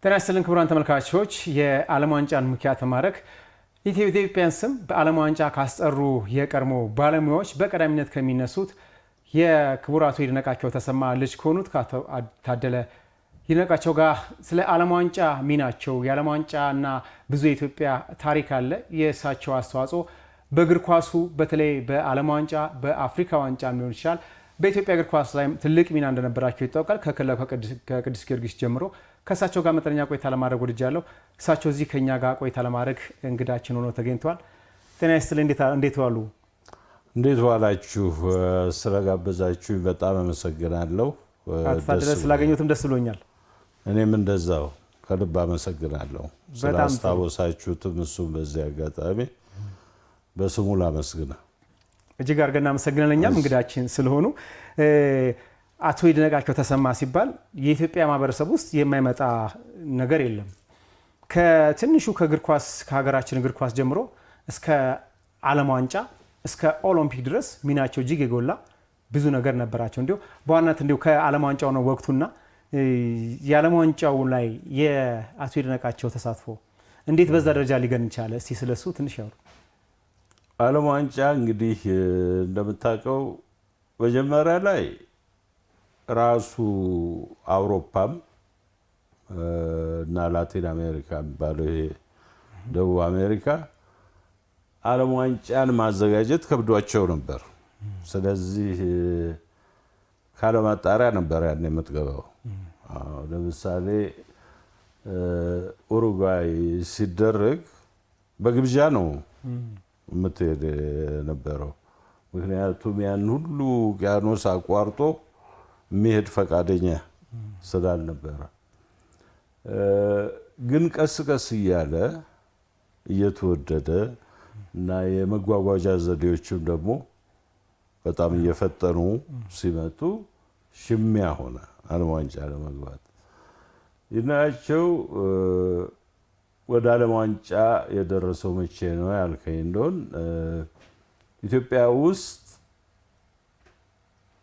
ጤና ይስጥልን ክቡራን ተመልካቾች፣ የዓለም ዋንጫን ምክንያት በማድረግ ኢትዮጵያን ስም በዓለም ዋንጫ ካስጠሩ የቀድሞ ባለሙያዎች በቀዳሚነት ከሚነሱት የክቡር አቶ ይድነቃቸው ተሰማ ልጅ ከሆኑት ከአቶ ታደለ ይድነቃቸው ጋር ስለ ዓለም ዋንጫ ሚናቸው የዓለም ዋንጫና ብዙ የኢትዮጵያ ታሪክ አለ። የእሳቸው አስተዋጽኦ በእግር ኳሱ በተለይ በዓለም ዋንጫ በአፍሪካ ዋንጫ ሊሆን ይችላል በኢትዮጵያ እግር ኳስ ላይ ትልቅ ሚና እንደነበራቸው ይታወቃል። ከቅዱስ ጊዮርጊስ ጀምሮ ከእሳቸው ጋር መጠነኛ ቆይታ ለማድረግ ወድጃለሁ። እሳቸው እዚህ ከኛ ጋር ቆይታ ለማድረግ እንግዳችን ሆነው ተገኝተዋል። ጤና ይስጥልኝ። እንዴት ዋሉ? እንዴት ዋላችሁ? ስለጋበዛችሁ በጣም አመሰግናለሁ። አቶ ታደለ ስላገኙትም ደስ ብሎኛል። እኔም እንደዛው ከልብ አመሰግናለሁ። ስላስታወሳችሁትም እሱም በዚህ አጋጣሚ በስሙ ላመስግና እጅግ አድርገን እናመሰግናለን። እኛም እንግዳችን ስለሆኑ አቶ ይድነቃቸው ተሰማ ሲባል የኢትዮጵያ ማህበረሰብ ውስጥ የማይመጣ ነገር የለም። ከትንሹ ከእግር ኳስ ከሀገራችን እግር ኳስ ጀምሮ እስከ ዓለም ዋንጫ እስከ ኦሎምፒክ ድረስ ሚናቸው እጅግ የጎላ ብዙ ነገር ነበራቸው። እንዲሁ በዋናነት እንዲሁ ከዓለም ዋንጫው ነው ወቅቱና የዓለም ዋንጫው ላይ የአቶ ይድነቃቸው ተሳትፎ እንዴት በዛ ደረጃ ሊገን ቻለ? እስቲ ስለሱ ትንሽ ያወሩ። ዓለም ዋንጫ እንግዲህ እንደምታውቀው መጀመሪያ ላይ ራሱ አውሮፓም እና ላቲን አሜሪካ የሚባለው ይሄ ደቡብ አሜሪካ ዓለም ዋንጫን ማዘጋጀት ከብዷቸው ነበር። ስለዚህ ካለማጣሪያ ነበር ያን የምትገባው። ለምሳሌ ኡሩጓይ ሲደረግ በግብዣ ነው የምትሄድ ነበረው። ምክንያቱም ያን ሁሉ ውቅያኖስ አቋርጦ የሚሄድ ፈቃደኛ ስላልነበረ፣ ግን ቀስ ቀስ እያለ እየተወደደ እና የመጓጓዣ ዘዴዎችም ደግሞ በጣም እየፈጠኑ ሲመጡ ሽሚያ ሆነ ዓለም ዋንጫ ለመግባት። ይድነቃቸው ወደ ዓለም ዋንጫ የደረሰው መቼ ነው ያልከኝ እንደሆን ኢትዮጵያ ውስጥ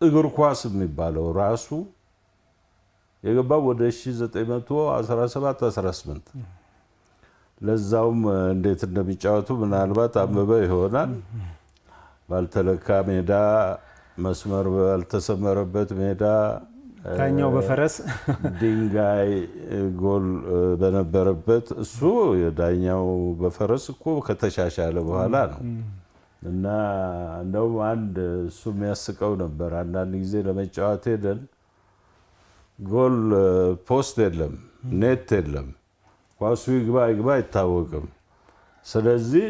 እግር ኳስ የሚባለው ራሱ የገባው ወደ 1917-18 ለዛውም እንዴት እንደሚጫወቱ ምናልባት አንብበ ይሆናል። ባልተለካ ሜዳ፣ መስመር ባልተሰመረበት ሜዳ፣ ዳኛው በፈረስ ድንጋይ ጎል በነበረበት እሱ የዳኛው በፈረስ እኮ ከተሻሻለ በኋላ ነው። እና እንደውም አንድ እሱ የሚያስቀው ነበር። አንዳንድ ጊዜ ለመጫወት ሄደን ጎል ፖስት የለም፣ ኔት የለም፣ ኳሱ ይግባ ይግባ አይታወቅም። ስለዚህ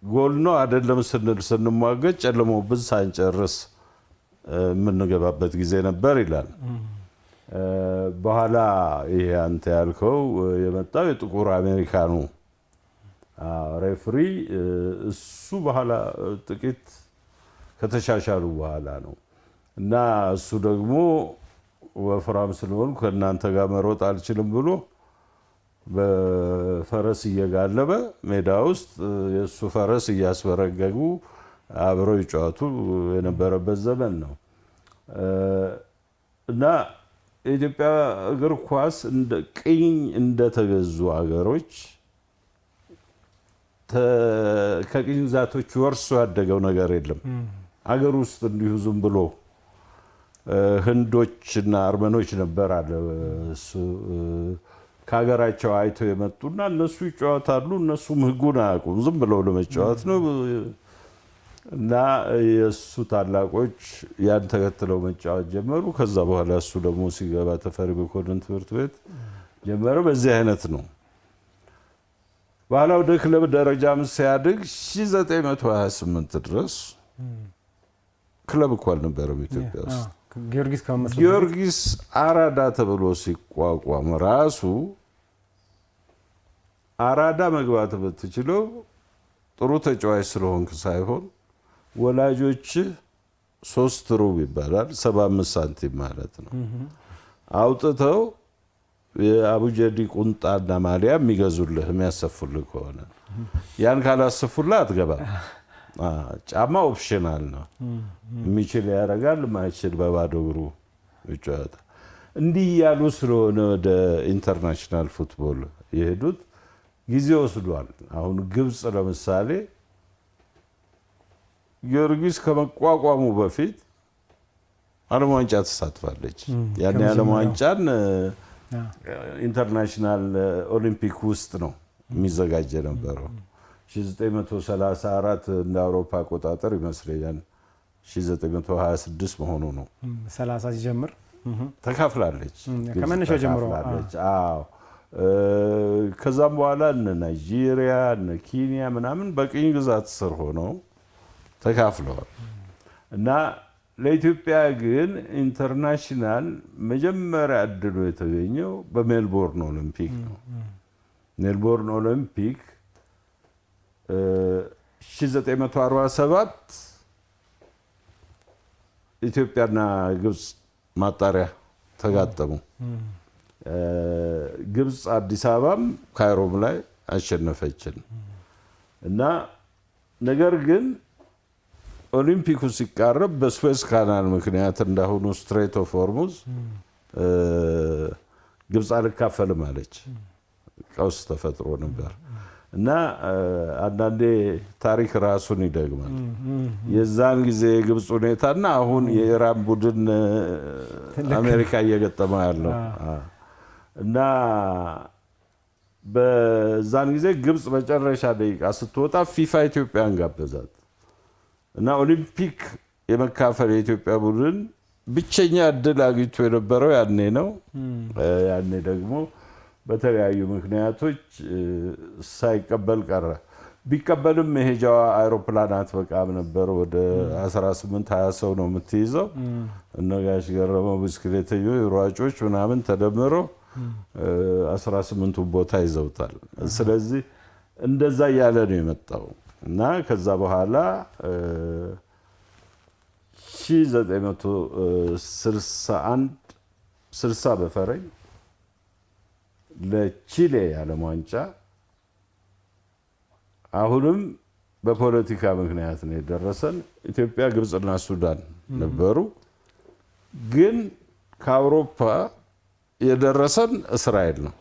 ጎል ነው አይደለም ስንል ስንሟገድ ጨልሞብን ሳንጨርስ የምንገባበት ጊዜ ነበር ይላል። በኋላ ይሄ አንተ ያልከው የመጣው የጥቁር አሜሪካኑ ሬፍሪ እሱ በኋላ ጥቂት ከተሻሻሉ በኋላ ነው። እና እሱ ደግሞ ወፍራም ስለሆኑ ከእናንተ ጋር መሮጥ አልችልም ብሎ በፈረስ እየጋለበ ሜዳ ውስጥ የእሱ ፈረስ እያስበረገጉ አብረው ይጫወቱ የነበረበት ዘመን ነው። እና የኢትዮጵያ እግር ኳስ እንደ ቅኝ እንደተገዙ አገሮች ከቅኝ ግዛቶች ወርሶ ያደገው ነገር የለም። አገር ውስጥ እንዲሁ ዝም ብሎ ህንዶችና አርመኖች ነበር አለ እሱ ከሀገራቸው አይተው የመጡና እነሱ ይጫወታሉ። እነሱም ህጉን አያውቁም፣ ዝም ብለው ለመጫወት ነው። እና የእሱ ታላቆች ያን ተከትለው መጫወት ጀመሩ። ከዛ በኋላ እሱ ደግሞ ሲገባ ተፈሪ መኮንን ትምህርት ቤት ጀመረ። በዚህ አይነት ነው። በኋላ ወደ ክለብ ደረጃም ሲያድግ 1928 ድረስ ክለብ እኮ አልነበረም ኢትዮጵያ ውስጥ። ጊዮርጊስ አራዳ ተብሎ ሲቋቋም ራሱ አራዳ መግባት ብትችለው ጥሩ ተጫዋች ስለሆንክ ሳይሆን ወላጆች 3 ሩብ ይባላል 75 ሳንቲም ማለት ነው አውጥተው የአቡጀዲ ቁንጣና ማሊያ የሚገዙልህ የሚያሰፉልህ ከሆነ ያን ካላሰፉልህ አትገባም። ጫማ ኦፕሽናል ነው። የሚችል ያደርጋል፣ የማይችል በባዶ እግሩ ይጫወታል። እንዲህ ያሉ ስለሆነ ወደ ኢንተርናሽናል ፉትቦል የሄዱት ጊዜ ወስዷል። አሁን ግብፅ ለምሳሌ ጊዮርጊስ ከመቋቋሙ በፊት ዓለም ዋንጫ ተሳትፋለች። ያን የዓለም ዋንጫን ኢንተርናሽናል ኦሊምፒክ ውስጥ ነው የሚዘጋጅ የነበረው 1934 እንደ አውሮፓ አቆጣጠር ይመስለኛል 1926 መሆኑ ነው። 30 ሲጀምር ተካፍላለች ከመነሻው ጀምሮ። አዎ ከዛም በኋላ እነ ናይጄሪያ እነ ኬንያ ምናምን በቅኝ ግዛት ስር ሆነው ተካፍለዋል። እና ለኢትዮጵያ ግን ኢንተርናሽናል መጀመሪያ እድሉ የተገኘው በሜልቦርን ኦሊምፒክ ነው። ሜልቦርን ኦሊምፒክ 1947 ኢትዮጵያና ግብፅ ማጣሪያ ተጋጠሙ። ግብፅ አዲስ አበባም ካይሮም ላይ አሸነፈችን እና ነገር ግን ኦሊምፒኩ ሲቃረብ በስዌዝ ካናል ምክንያት እንዳሁኑ ስትሬት ኦፍ ሆርሙዝ ግብፅ አልካፈልም አለች። ቀውስ ተፈጥሮ ነበር እና አንዳንዴ ታሪክ ራሱን ይደግማል። የዛን ጊዜ የግብፅ ሁኔታና አሁን የኢራን ቡድን አሜሪካ እየገጠመ ያለው እና በዛን ጊዜ ግብፅ መጨረሻ ደቂቃ ስትወጣ ፊፋ ኢትዮጵያን ጋበዛት እና ኦሊምፒክ የመካፈል የኢትዮጵያ ቡድን ብቸኛ እድል አግኝቶ የነበረው ያኔ ነው። ያኔ ደግሞ በተለያዩ ምክንያቶች ሳይቀበል ቀረ። ቢቀበልም መሄጃዋ አይሮፕላን አትበቃም ነበር። ወደ 18-20 ሰው ነው የምትይዘው። እነ ጋሽ ገረመው ብስክሌተኞች፣ ሯጮች ምናምን ተደምረው 18ቱ ቦታ ይዘውታል። ስለዚህ እንደዛ እያለ ነው የመጣው እና ከዛ በኋላ 1960 በፈረኝ ለቺሌ የዓለም ዋንጫ አሁንም በፖለቲካ ምክንያት ነው የደረሰን። ኢትዮጵያ፣ ግብፅና ሱዳን ነበሩ። ግን ከአውሮፓ የደረሰን እስራኤል ነው።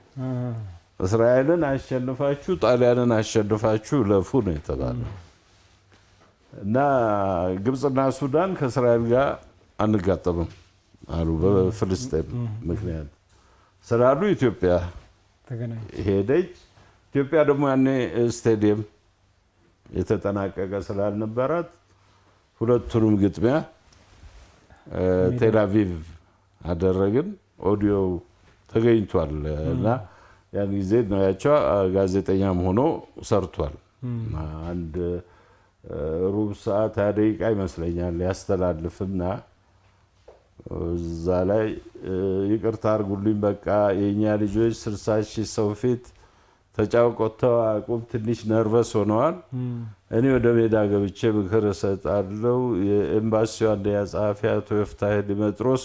እስራኤልን አሸንፋችሁ ጣሊያንን አሸንፋችሁ ለፉ ነው የተባለው እና ግብፅና ሱዳን ከእስራኤል ጋር አንጋጠምም አሉ። በፍልስጤም ምክንያት ስላሉ ኢትዮጵያ ሄደች። ኢትዮጵያ ደግሞ ያኔ ስቴዲየም የተጠናቀቀ ስላልነበራት ሁለቱንም ግጥሚያ ቴልአቪቭ አደረግን። ኦዲዮ ተገኝቷል እና ያን ጊዜ ነያቸው ጋዜጠኛም ሆኖ ሰርቷል። አንድ ሩብ ሰዓት 20 ደቂቃ ይመስለኛል ያስተላልፍና እዛ ላይ ይቅርታ አድርጉልኝ፣ በቃ የኛ ልጆች 60,000 ሰው ፊት ተጫውተው አቁም ትንሽ ነርቨስ ሆነዋል። እኔ ወደ ሜዳ ገብቼ ምክር እሰጣለሁ። የኤምባሲው አንደኛ ጸሐፊ አቶ ይፍታሄ ዲሜጥሮስ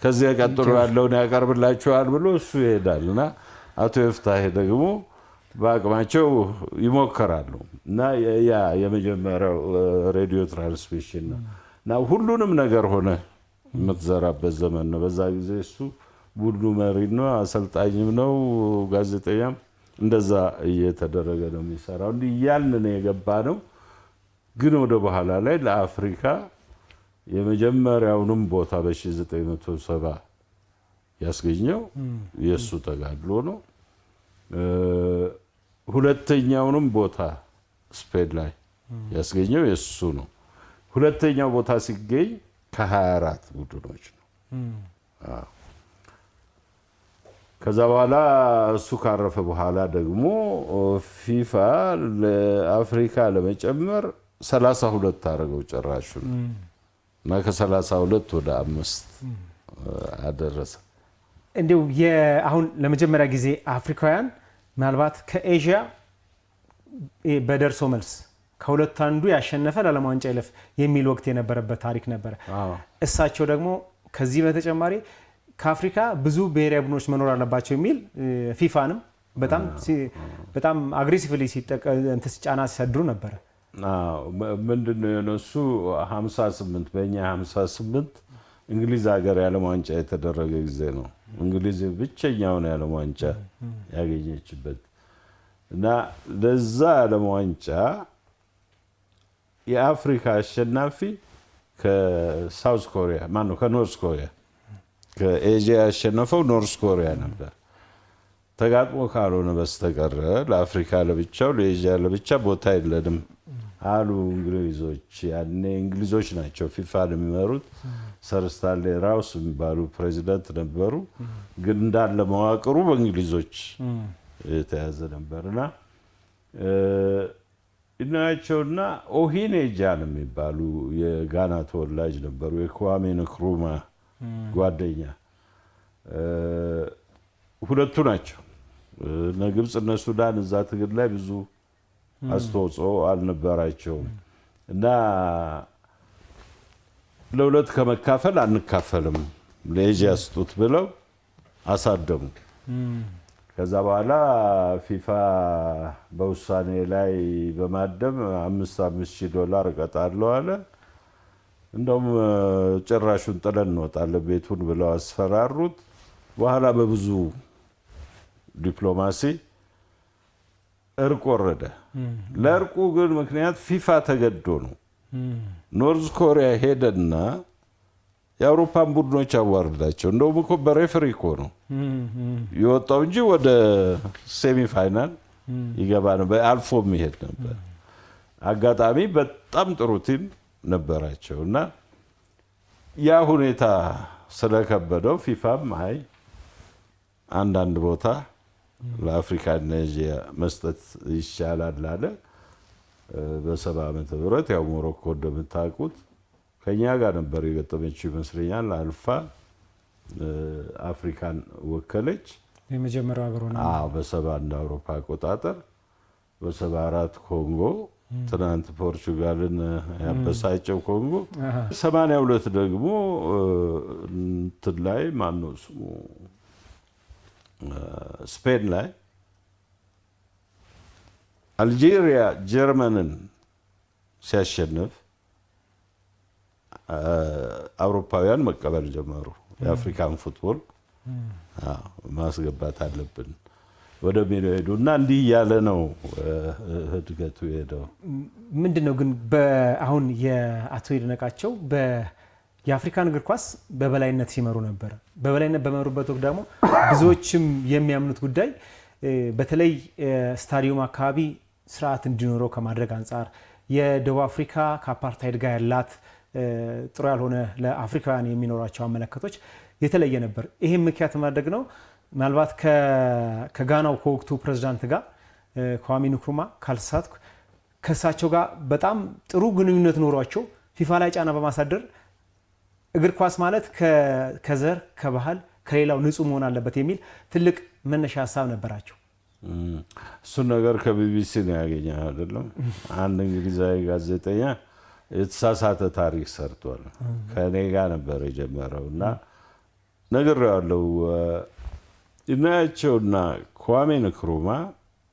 ከዚያ ቀጥሎ ያለውን ያቀርብላችኋል ብሎ እሱ ይሄዳል እና አቶ ይፍታሄ ደግሞ በአቅማቸው ይሞክራሉ እና ያ የመጀመሪያው ሬዲዮ ትራንስሚሽን ነው እና ሁሉንም ነገር ሆነ የምትዘራበት ዘመን ነው። በዛ ጊዜ እሱ ቡድኑ መሪ ነው፣ አሰልጣኝም ነው፣ ጋዜጠኛም። እንደዛ እየተደረገ ነው የሚሰራው። እንዲህ እያልን ነው የገባ ነው። ግን ወደ በኋላ ላይ ለአፍሪካ የመጀመሪያውንም ቦታ በ1970 ያስገኘው የእሱ ተጋድሎ ነው። ሁለተኛውንም ቦታ ስፔን ላይ ያስገኘው የእሱ ነው። ሁለተኛው ቦታ ሲገኝ ከ24 ቡድኖች ነው። ከዛ በኋላ እሱ ካረፈ በኋላ ደግሞ ፊፋ ለአፍሪካ ለመጨመር 32 አደረገው ጭራሹ እና ከ32 ወደ 5 አደረሰ። እንዲሁ አሁን ለመጀመሪያ ጊዜ አፍሪካውያን ምናልባት ከኤዥያ በደርሶ መልስ ከሁለት አንዱ ያሸነፈ ለዓለም ዋንጫ ይለፍ የሚል ወቅት የነበረበት ታሪክ ነበረ። እሳቸው ደግሞ ከዚህ በተጨማሪ ከአፍሪካ ብዙ ብሔራዊ ቡድኖች መኖር አለባቸው የሚል ፊፋንም በጣም አግሬሲቭሊ ጫና ሲሰድሩ ነበረ። ምንድነው የነሱ 58 በእኛ 58 እንግሊዝ ሀገር የዓለም ዋንጫ የተደረገ ጊዜ ነው። እንግሊዝ ብቸኛውን የዓለም ዋንጫ ያገኘችበት እና ለዛ የዓለም ዋንጫ የአፍሪካ አሸናፊ ከሳውዝ ኮሪያ ማነው ከኖርዝ ኮሪያ ከኤዥያ ያሸነፈው ኖርዝ ኮሪያ ነበር። ተጋጥሞ ካልሆነ በስተቀር ለአፍሪካ ለብቻው ለኤዥያ ለብቻ ቦታ የለንም አሉ እንግሊዞች። ያኔ እንግሊዞች ናቸው ፊፋን የሚመሩት። ሰር ስታንሌ ራውስ የሚባሉ ፕሬዚዳንት ነበሩ። ግን እንዳለ መዋቅሩ በእንግሊዞች የተያዘ ነበርና እናያቸውና ኦሂኔጃን የሚባሉ የጋና ተወላጅ ነበሩ። የኳሜ ንክሩማ ጓደኛ ሁለቱ ናቸው። እነ ግብፅ እነ ሱዳን እዛ ትግል ላይ ብዙ አስተዋጽኦ አልነበራቸውም እና ለሁለት ከመካፈል አንካፈልም ለኤዥያ ስጡት ብለው አሳደሙ። ከዛ በኋላ ፊፋ በውሳኔ ላይ በማደም $5,000 እቀጣለሁ አለ። እንደውም ጭራሹን ጥለን እንወጣለን ቤቱን ብለው አስፈራሩት። በኋላ በብዙ ዲፕሎማሲ እርቅ ወረደ። ለእርቁ ግን ምክንያት ፊፋ ተገዶ ነው። ኖርዝ ኮሪያ ሄደና የአውሮፓን ቡድኖች አዋርዳቸው። እንደውም እኮ በሬፈሪ እኮ ነው የወጣው እንጂ ወደ ሴሚፋይናል ይገባ ነበር፣ አልፎ የሚሄድ ነበር። አጋጣሚ በጣም ጥሩ ቲም ነበራቸው እና ያ ሁኔታ ስለከበደው ፊፋም አይ አንዳንድ ቦታ ለአፍሪካና ኤዥያ መስጠት ይሻላል አለ። በ70 ዓመተ ምህረት ያው ሞሮኮ እንደምታውቁት ከኛ ጋር ነበር የገጠመችው ይመስለኛል። አልፋ አፍሪካን ወከለች። የመጀመሪያው ሀገር ሆነ። በ70 እንደ አውሮፓ አቆጣጠር፣ በ74 ኮንጎ ትናንት ፖርቹጋልን ያበሳጨው ኮንጎ፣ 82 ደግሞ እንትን ላይ ማነው ስሙ ስፔን ላይ አልጄሪያ ጀርመንን ሲያሸንፍ አውሮፓውያን መቀበል ጀመሩ። የአፍሪካን ፉትቦል ማስገባት አለብን ወደሚለው ሄዱ እና እንዲህ እያለ ነው እድገቱ ሄደው። ምንድነው ግን አሁን የአቶ ይድነቃቸው የአፍሪካን እግር ኳስ በበላይነት ሲመሩ ነበር። በበላይነት በመሩበት ወቅት ደግሞ ብዙዎችም የሚያምኑት ጉዳይ በተለይ ስታዲየም አካባቢ ስርዓት እንዲኖረው ከማድረግ አንጻር የደቡብ አፍሪካ ከአፓርታይድ ጋር ያላት ጥሩ ያልሆነ ለአፍሪካውያን የሚኖራቸው አመለካከቶች የተለየ ነበር። ይሄም ምክንያት ማድረግ ነው ምናልባት ከጋናው ከወቅቱ ፕሬዝዳንት ጋር ኳሜ ንክሩማ ካልተሳሳትኩ ከእሳቸው ጋር በጣም ጥሩ ግንኙነት ኖሯቸው ፊፋ ላይ ጫና በማሳደር እግር ኳስ ማለት ከዘር ከባህል ከሌላው ንጹህ መሆን አለበት የሚል ትልቅ መነሻ ሀሳብ ነበራቸው። እሱን ነገር ከቢቢሲ ነው ያገኘው አይደለም። አንድ እንግሊዛዊ ጋዜጠኛ የተሳሳተ ታሪክ ሰርቷል። ከኔ ጋር ነበር የጀመረው እና ነግሬዋለሁ። እናያቸውና ኳሜ ንክሩማ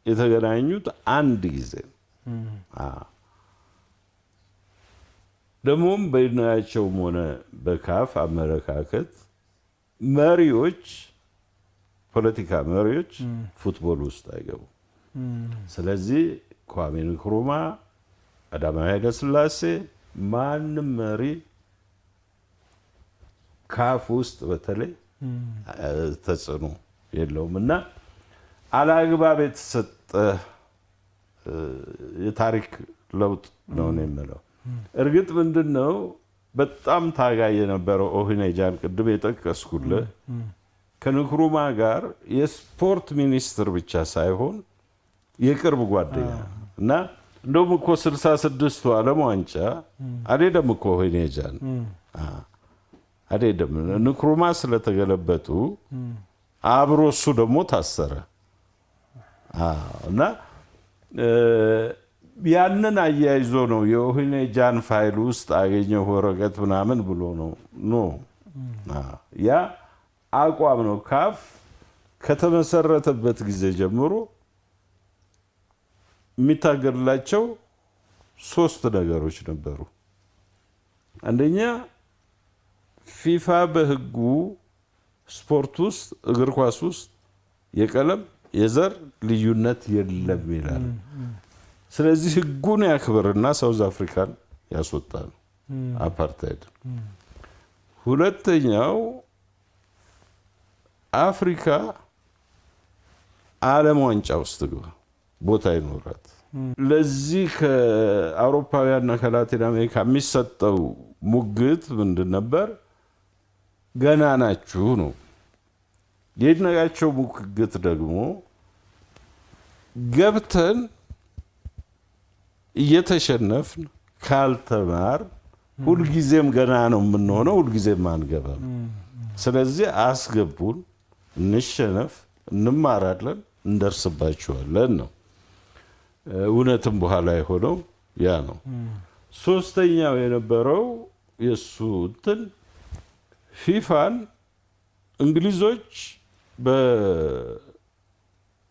የተገናኙት አንድ ጊዜ ደግሞም በእናያቸውም ሆነ በካፍ አመለካከት መሪዎች ፖለቲካ መሪዎች ፉትቦል ውስጥ አይገቡ። ስለዚህ ኳሜ ንክሩማ፣ ቀዳማዊ ኃይለ ሥላሴ ማንም መሪ ካፍ ውስጥ በተለይ ተጽዕኖ የለውም እና አላግባብ የተሰጠ የታሪክ ለውጥ ነው የምለው። እርግጥ ምንድነው በጣም ታጋይ የነበረው ኦሂኔጃን ቅድም የጠቀስኩልህ ከንክሩማ ጋር የስፖርት ሚኒስትር ብቻ ሳይሆን የቅርብ ጓደኛ እና እንደውም እኮ 66ቱ ዓለም ዋንጫ አልሄደም እኮ ኦሂኔጃን አልሄደም። ንክሩማ ስለተገለበጡ አብሮ እሱ ደግሞ ታሰረ እና ያንን አያይዞ ነው የኦሂኔጃን ፋይል ውስጥ አገኘው ወረቀት ምናምን ብሎ ነው ያ አቋም ነው። ካፍ ከተመሰረተበት ጊዜ ጀምሮ የሚታገላቸው 3 ነገሮች ነበሩ። አንደኛ ፊፋ በህጉ ስፖርት ውስጥ እግር ኳስ ውስጥ የቀለም የዘር ልዩነት የለም ይላል። ስለዚህ ህጉን ያክብርና ሳውዝ አፍሪካን ያስወጣል አፓርታይድ። ሁለተኛው አፍሪካ ዓለም ዋንጫ ውስጥ ቦታ ይኖራት። ለዚህ ከአውሮፓውያንና ከላቲን አሜሪካ የሚሰጠው ሙግት ምንድን ነበር? ገና ናችሁ ነው። የይድነቃቸው ሙግት ደግሞ ገብተን እየተሸነፍን ካልተማር ሁልጊዜም ገና ነው የምንሆነው፣ ሁልጊዜም አንገባም። ስለዚህ አስገቡን፣ እንሸነፍ፣ እንማራለን፣ እንደርስባችኋለን ነው። እውነትም በኋላ የሆነው ያ ነው። ሶስተኛው የነበረው የእሱ እንትን ፊፋን እንግሊዞች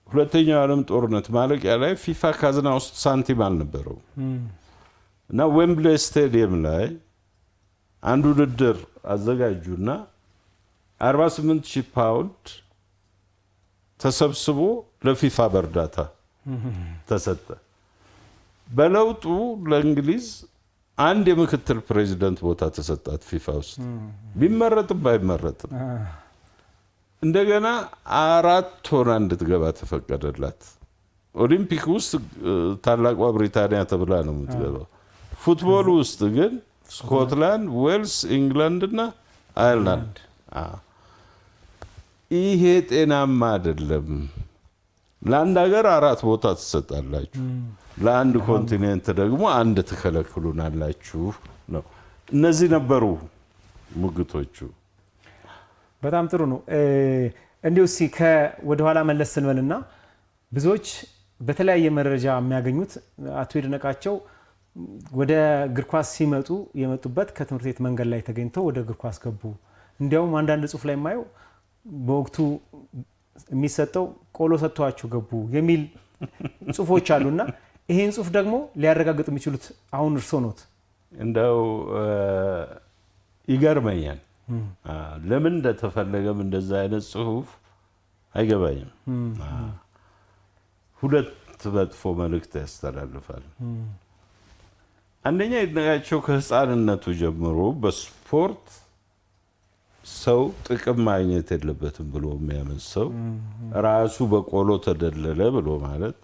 በሁለተኛው ዓለም ጦርነት ማለቂያ ላይ ፊፋ ካዝና ውስጥ ሳንቲም አልነበረው እና ዌምብሌ ስቴዲየም ላይ አንድ ውድድር አዘጋጁና 48,000 ፓውንድ ተሰብስቦ ለፊፋ በእርዳታ ተሰጠ። በለውጡ ለእንግሊዝ አንድ የምክትል ፕሬዚደንት ቦታ ተሰጣት ፊፋ ውስጥ ቢመረጥም ባይመረጥም። እንደገና 4 ሆና እንድትገባ ተፈቀደላት። ኦሊምፒክ ውስጥ ታላቋ ብሪታንያ ተብላ ነው የምትገባው። ፉትቦል ውስጥ ግን ስኮትላንድ፣ ዌልስ፣ ኢንግላንድ እና አየርላንድ። ይሄ ጤናማ አይደለም። ለአንድ ሀገር 4 ቦታ ትሰጣላችሁ፣ ለአንድ ኮንቲኔንት ደግሞ 1 ትከለክሉናላችሁ ነው። እነዚህ ነበሩ ሙግቶቹ። በጣም ጥሩ ነው። እንዲሁ እስኪ ወደኋላ መለስ ስንበልና ብዙዎች በተለያየ መረጃ የሚያገኙት አቶ ይድነቃቸው ወደ እግር ኳስ ሲመጡ የመጡበት ከትምህርት ቤት መንገድ ላይ ተገኝተው ወደ እግር ኳስ ገቡ። እንዲያውም አንዳንድ ጽሑፍ ላይ የማየው በወቅቱ የሚሰጠው ቆሎ ሰጥተዋችሁ ገቡ የሚል ጽሑፎች አሉና ይሄን ጽሑፍ ደግሞ ሊያረጋግጥ የሚችሉት አሁን እርስዎ ኖት። እንደው ይገርመኛል ለምን እንደተፈለገም እንደዛ አይነት ጽሑፍ አይገባኝም። ሁለት መጥፎ መልእክት ያስተላልፋል። አንደኛ ይድነቃቸው ከህፃንነቱ ጀምሮ በስፖርት ሰው ጥቅም ማግኘት የለበትም ብሎ የሚያምን ሰው ራሱ በቆሎ ተደለለ ብሎ ማለት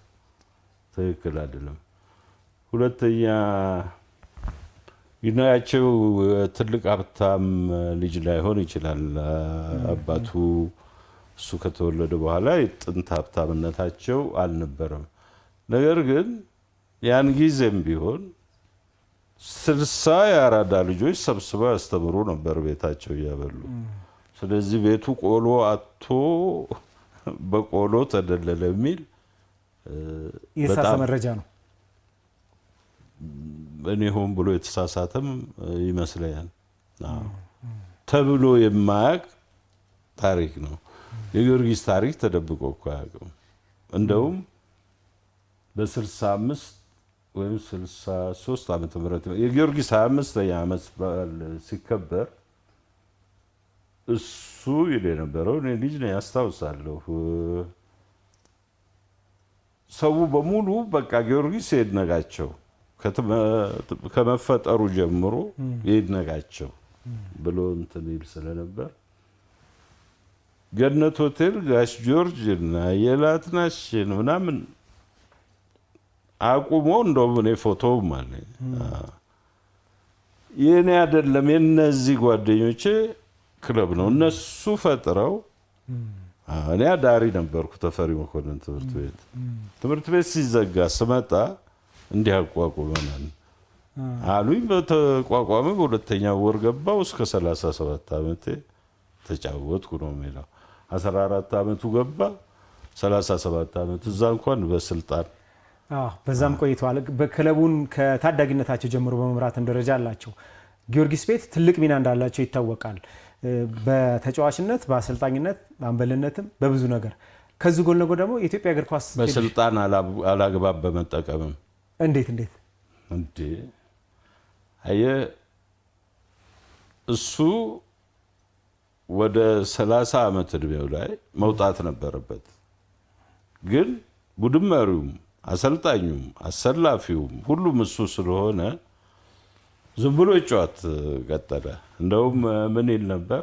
ትክክል አይደለም። ሁለተኛ ይድነቃቸው ትልቅ ሀብታም ልጅ ላይሆን ይችላል። አባቱ እሱ ከተወለደ በኋላ የጥንት ሀብታምነታቸው አልነበረም። ነገር ግን ያን ጊዜም ቢሆን 60 የአራዳ ልጆች ሰብስበው ያስተምሩ ነበር ቤታቸው እያበሉ። ስለዚህ ቤቱ ቆሎ አጥቶ በቆሎ ተደለለ የሚል የተሳሳተ መረጃ ነው። እኔ ሆን ብሎ የተሳሳተም ይመስለኛል። ተብሎ የማያውቅ ታሪክ ነው። የጊዮርጊስ ታሪክ ተደብቆ እኮ አያውቅም። እንደውም በ65 ወይም 63 ዓመተ ምህረት የጊዮርጊስ 25ኛ ዓመት በዓል ሲከበር እሱ ይል የነበረው እኔ ልጅ ነኝ ያስታውሳለሁ። ሰው በሙሉ በቃ ጊዮርጊስ ይድነቃቸው ከመፈጠሩ ጀምሮ ይድነቃቸው ብሎ እንትን ይል ስለነበር ገነት ሆቴል ጋሽ ጆርጅ እና የላትናሽን ምናምን አቁሞ እንደውም እኔ ፎቶውም አለኝ። የኔ አይደለም የነዚህ ጓደኞቼ ክለብ ነው እነሱ ፈጥረው። እኔ አዳሪ ነበርኩ ተፈሪ መኮንን ትምህርት ቤት ሲዘጋ ስመጣ እንዲህ አቋቁመናል አሉኝ። በተቋቋመ በሁለተኛው ወር ገባው። እስከ 37 ዓመቴ ተጫወትኩ ነው የሚለው። 14 ዓመቱ ገባ፣ 37 ዓመት እዛ እንኳን በስልጣን በዛም ቆይተዋል። በክለቡን ከታዳጊነታቸው ጀምሮ በመምራትም ደረጃ አላቸው። ጊዮርጊስ ቤት ትልቅ ሚና እንዳላቸው ይታወቃል። በተጫዋችነት፣ በአሰልጣኝነት፣ በአምበልነትም በብዙ ነገር። ከዚህ ጎን ለጎን ደግሞ የኢትዮጵያ እግር ኳስ በስልጣን አላግባብ በመጠቀምም እንዴት አየህ እሱ ወደ 30 ዓመት እድሜው ላይ መውጣት ነበረበት። ግን ቡድን መሪውም አሰልጣኙም አሰላፊውም ሁሉም እሱ ስለሆነ ዝም ብሎ ይጫወት ቀጠለ። እንደውም ምን ይል ነበር?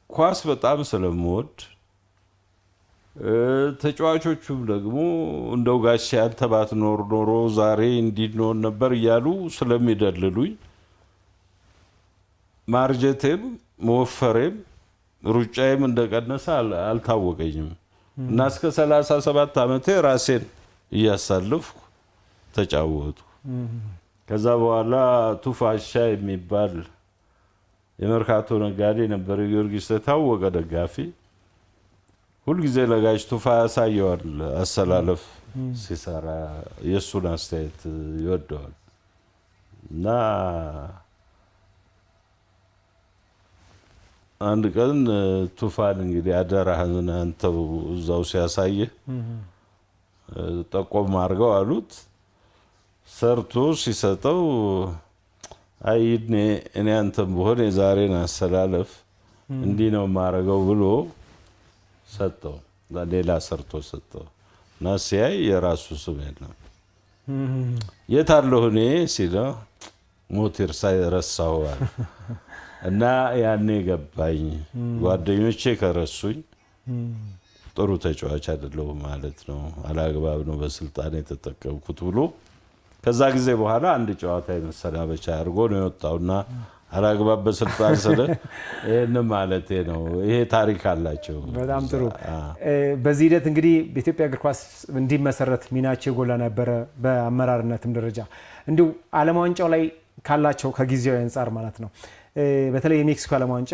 ኳስ በጣም ስለምወድ ተጫዋቾቹም ደግሞ እንደው ጋሼ አንተ ባትኖር ኖሮ ዛሬ እንዲንሆን ነበር እያሉ ስለሚደልሉኝ ማርጀቴም መወፈሬም ሩጫዬም እንደቀነሰ አልታወቀኝም እና እስከ 37 ዓመቴ ራሴን እያሳለፍኩ ተጫወቱ። ከዛ በኋላ ቱፋሻ የሚባል የመርካቶ ነጋዴ ነበር፣ ጊዮርጊስ የታወቀ ደጋፊ። ሁልጊዜ ለጋሽ ቱፋ ያሳየዋል አሰላለፍ ሲሰራ፣ የእሱን አስተያየት ይወደዋል እና አንድ ቀን ቱፋን እንግዲህ አደራህን አንተው እዛው ሲያሳየህ ጠቆም አድርገው አሉት። ሰርቶ ሲሰጠው አይ እኔ አንተም ብሆን የዛሬን አሰላለፍ እንዲህ ነው የማደርገው ብሎ ሰጠው። ሌላ ሰርቶ ሰጠው እና ሲያይ የራሱ ስም የለም። የት አለሁ እኔ ሲለው ሞቴር ሳይረሳዋል እና ያኔ ገባኝ ጓደኞቼ ከረሱኝ ጥሩ ተጫዋች አይደለሁም ማለት ነው፣ አላግባብ ነው በስልጣን የተጠቀምኩት ብሎ ከዛ ጊዜ በኋላ አንድ ጨዋታ የመሰናበቻ አድርጎ ነው የወጣውና አላግባብ በስልጣን ስለ ይህን ማለቴ ነው። ይሄ ታሪክ አላቸው። በጣም ጥሩ። በዚህ ሂደት እንግዲህ በኢትዮጵያ እግር ኳስ እንዲመሰረት ሚናቸው የጎላ ነበረ፣ በአመራርነትም ደረጃ እንዲሁ ዓለም ዋንጫው ላይ ካላቸው ከጊዜያዊ አንጻር ማለት ነው። በተለይ የሜክሲኮ ዓለም ዋንጫ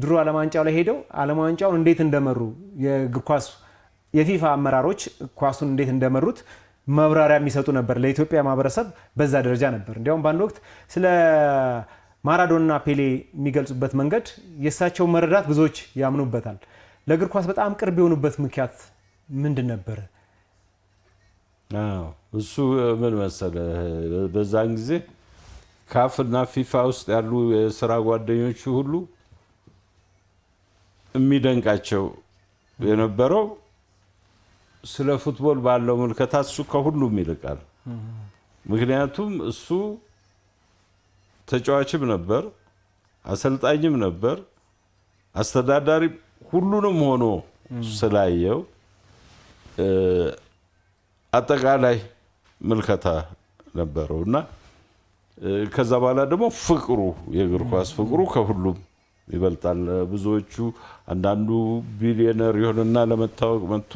ድሮ ዓለም ዋንጫው ላይ ሄደው ዓለም ዋንጫውን እንዴት እንደመሩ የእግር ኳስ የፊፋ አመራሮች ኳሱን እንዴት እንደመሩት መብራሪያ የሚሰጡ ነበር ለኢትዮጵያ ማህበረሰብ። በዛ ደረጃ ነበር። እንዲያውም በአንድ ወቅት ስለ ማራዶና ፔሌ የሚገልጹበት መንገድ የእሳቸው መረዳት ብዙዎች ያምኑበታል። ለእግር ኳስ በጣም ቅርብ የሆኑበት ምክንያት ምንድን ነበር? እሱ ምን መሰለህ፣ በዛን ጊዜ ካፍ እና ፊፋ ውስጥ ያሉ የስራ ጓደኞቹ ሁሉ የሚደንቃቸው የነበረው ስለ ፉትቦል ባለው ምልከታ እሱ ከሁሉም ይልቃል። ምክንያቱም እሱ ተጫዋችም ነበር፣ አሰልጣኝም ነበር፣ አስተዳዳሪ ሁሉንም ሆኖ ስላየው አጠቃላይ ምልከታ ነበረው እና ከዛ በኋላ ደግሞ ፍቅሩ የእግር ኳስ ፍቅሩ ከሁሉም ይበልጣል። ብዙዎቹ አንዳንዱ ቢሊዮነር ይሆንና ለመታወቅ መጥቶ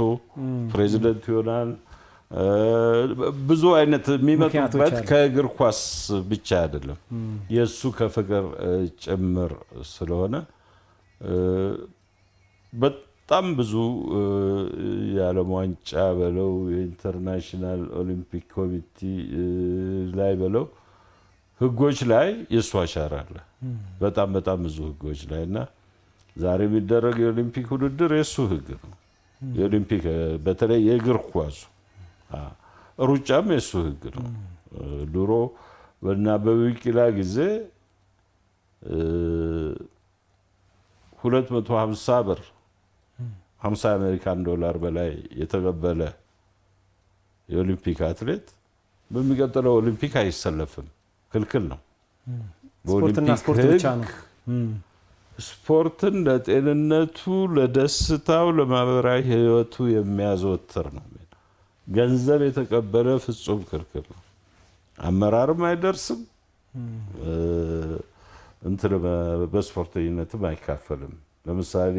ፕሬዚደንት ይሆናል። ብዙ አይነት የሚመጡበት ከእግር ኳስ ብቻ አይደለም፣ የእሱ ከፍቅር ጭምር ስለሆነ በጣም ብዙ የዓለም ዋንጫ በለው የኢንተርናሽናል ኦሊምፒክ ኮሚቴ ላይ በለው ህጎች ላይ የእሱ አሻራ አለ። በጣም በጣም ብዙ ህጎች ላይ እና ዛሬ የሚደረግ የኦሊምፒክ ውድድር የእሱ ህግ ነው። የኦሊምፒክ በተለይ የእግር ኳሱ ሩጫም የእሱ ህግ ነው። ድሮ እና በቢቂላ ጊዜ 250 ብር 50 አሜሪካን ዶላር በላይ የተቀበለ የኦሊምፒክ አትሌት በሚቀጥለው ኦሊምፒክ አይሰለፍም፣ ክልክል ነው። ስፖርትና ስፖርት ብቻ ነው። ስፖርትን ለጤንነቱ፣ ለደስታው፣ ለማህበራዊ ህይወቱ የሚያዘወትር ነው። ገንዘብ የተቀበለ ፍጹም ክልክል ነው። አመራርም አይደርስም፣ እንትን በስፖርተኝነትም አይካፈልም። ለምሳሌ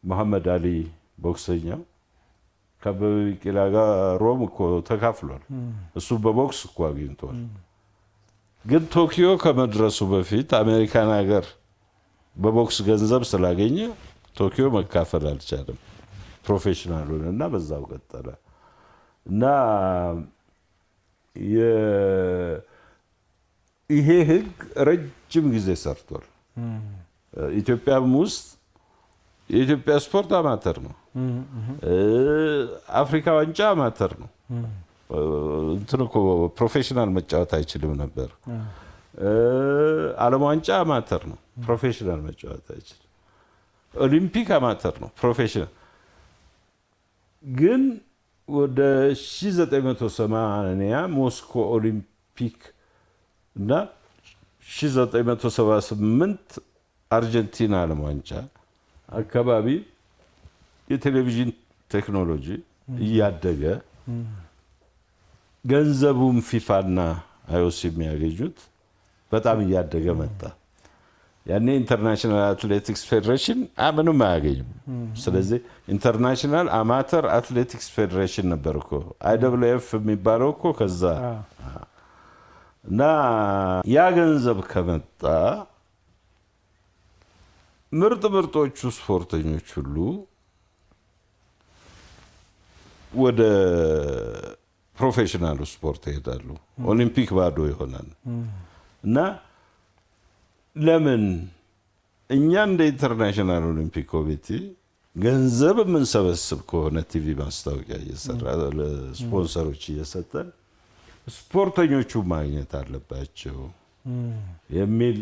መሐመድ አሊ ቦክሰኛው ከአበበ ቢቂላ ጋር ሮም እኮ ተካፍሏል። እሱ በቦክስ እኮ አግኝቷል። ግን ቶኪዮ ከመድረሱ በፊት አሜሪካን ሀገር በቦክስ ገንዘብ ስላገኘ ቶኪዮ መካፈል አልቻለም። ፕሮፌሽናል ሆነ እና በዛው ቀጠለ እና ይሄ ህግ ረጅም ጊዜ ሰርቷል። ኢትዮጵያም ውስጥ የኢትዮጵያ ስፖርት አማተር ነው። አፍሪካ ዋንጫ አማተር ነው። እንትን እኮ ፕሮፌሽናል መጫወት አይችልም ነበር። ዓለም ዋንጫ አማተር ነው። ፕሮፌሽናል መጫወት አይችልም። ኦሊምፒክ አማተር ነው፣ ፕሮፌሽናል ግን ወደ 1980 ሞስኮ ኦሊምፒክ እና 1978 አርጀንቲና ዓለም ዋንጫ አካባቢ የቴሌቪዥን ቴክኖሎጂ እያደገ ገንዘቡም ፊፋና አይኦሲ የሚያገኙት በጣም እያደገ መጣ። ያኔ ኢንተርናሽናል አትሌቲክስ ፌዴሬሽን ምንም አያገኝም። ስለዚህ ኢንተርናሽናል አማተር አትሌቲክስ ፌዴሬሽን ነበር እኮ IWF የሚባለው እኮ ከዛ እና ያ ገንዘብ ከመጣ ምርጦቹ ስፖርተኞች ሁሉ ወደ ፕሮፌሽናሉ ስፖርት ይሄዳሉ። ኦሊምፒክ ባዶ ይሆናል እና ለምን እኛ እንደ ኢንተርናሽናል ኦሊምፒክ ኮሚቴ ገንዘብ የምንሰበስብ ከሆነ ቲቪ ማስታወቂያ እየሰራ ለስፖንሰሮች እየሰጠን ስፖርተኞቹ ማግኘት አለባቸው የሚል